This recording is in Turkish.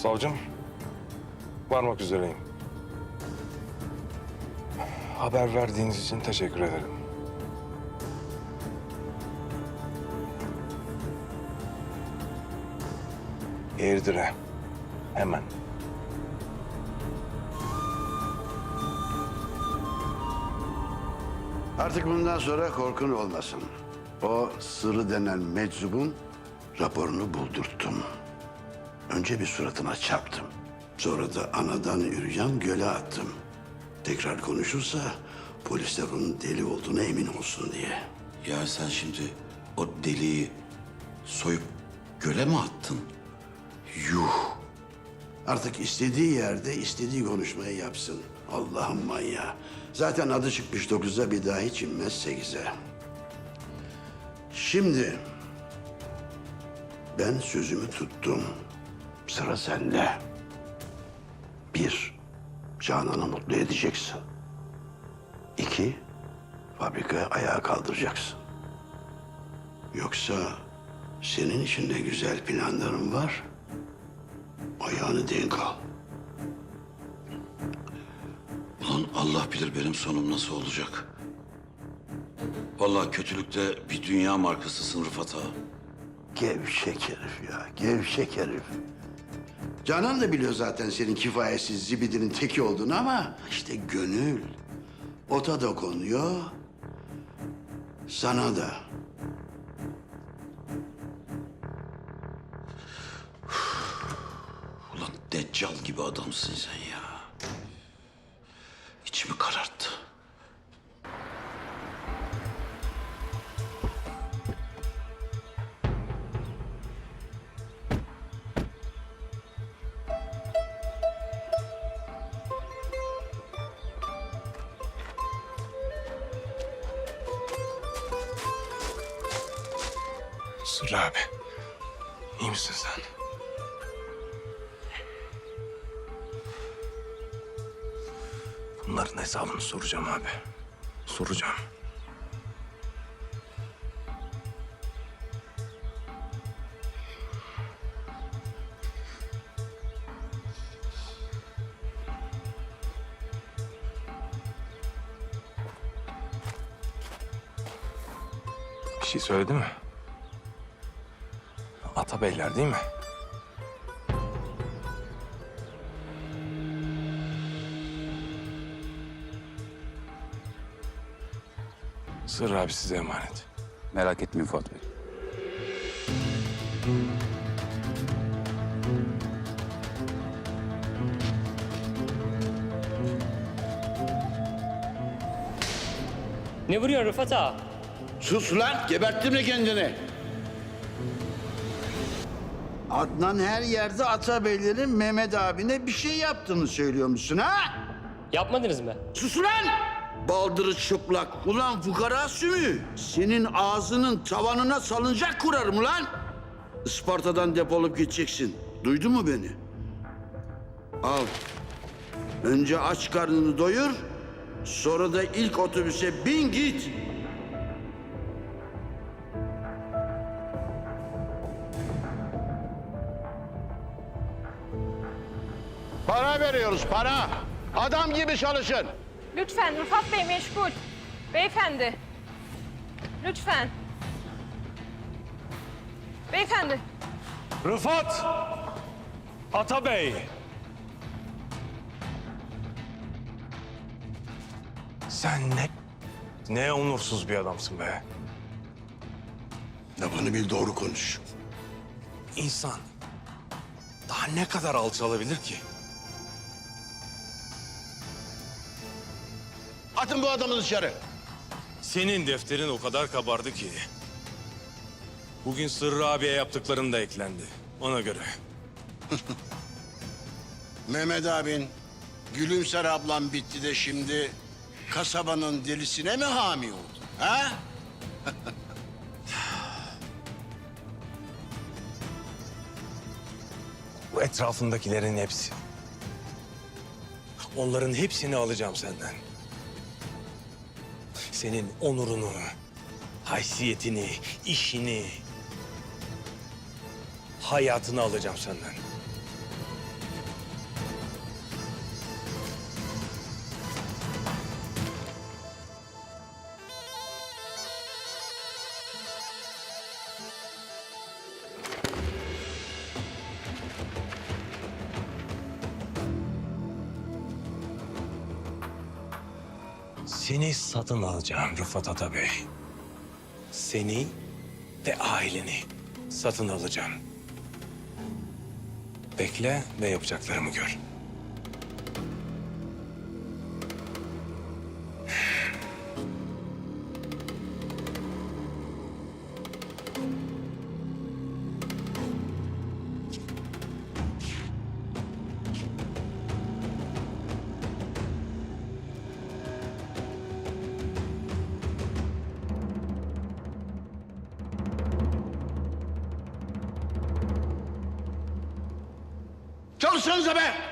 Savcım, varmak üzereyim. Haber verdiğiniz için teşekkür ederim. Eğirdir'e, hemen. Artık bundan sonra korkun olmasın. O Sırrı denen meczubun raporunu buldurttum. Önce bir suratına çarptım. Sonra da anadan yürüyen göle attım. Tekrar konuşursa polisler onun deli olduğuna emin olsun diye. Ya sen şimdi o deliği soyup göle mi attın? Yuh! Artık istediği yerde istediği konuşmayı yapsın. Allah'ım manyağı. Zaten adı çıkmış 9'a, bir daha hiç inmez 8'e. Şimdi ben sözümü tuttum. Sıra sende. 1, Canan'ı mutlu edeceksin. 2, fabrikayı ayağa kaldıracaksın. Yoksa senin için de güzel planlarım var. Ayağını denk al. Ulan Allah bilir benim sonum nasıl olacak. Vallahi kötülükte bir dünya markasısın Rıfat ağa. Gevşek herif ya, gevşek herif. Canan da biliyor zaten senin kifayetsiz zibidinin teki olduğunu ama işte gönül. Ota da konuyor, sana da. Ulan deccal gibi adamsın sen ya. İçimi kararttı. Sırrı abi, iyi misin sen? Bunların hesabını soracağım abi. Soracağım. Bir şey söyledi mi? Atabeyler değil mi? Sırrı abi size emanet. Merak etmeyin Fuat Bey. Ne vuruyorsun Rıfat ağa? Sus lan, geberttin mi kendini? Adnan her yerde Atabeylerin Mehmet abine bir şey yaptığını söylüyormuşsun ha? Yapmadınız mı? Sus lan! Baldırı çıplak. Ulan fukara sümü. Senin ağzının tavanına salıncak kurarım lan. Isparta'dan depolup gideceksin. Duydun mu beni? Al. Önce aç karnını doyur. Sonra da ilk otobüse bin git. Para veriyoruz, para. Adam gibi çalışın. Lütfen Rıfat Bey meşgul. Beyefendi. Lütfen. Beyefendi. Rıfat! Atabey! Sen ne onursuz bir adamsın be. Lafını bil, doğru konuş. İnsan daha ne kadar alçalabilir ki? Atın bu adamı dışarı. Senin defterin o kadar kabardı ki. Bugün Sırrı abiye yaptıkların da eklendi. Ona göre. Mehmet abin, Gülümser ablam bitti de şimdi kasabanın delisine mi hami oldu? Ha? Bu etrafındakilerin hepsi. Onların hepsini alacağım senden. Senin onurunu, haysiyetini, işini, hayatını alacağım senden. Seni satın alacağım Rıfat Atabey. Seni ve aileni satın alacağım. Bekle ve yapacaklarımı gör. Çalışsanıza be!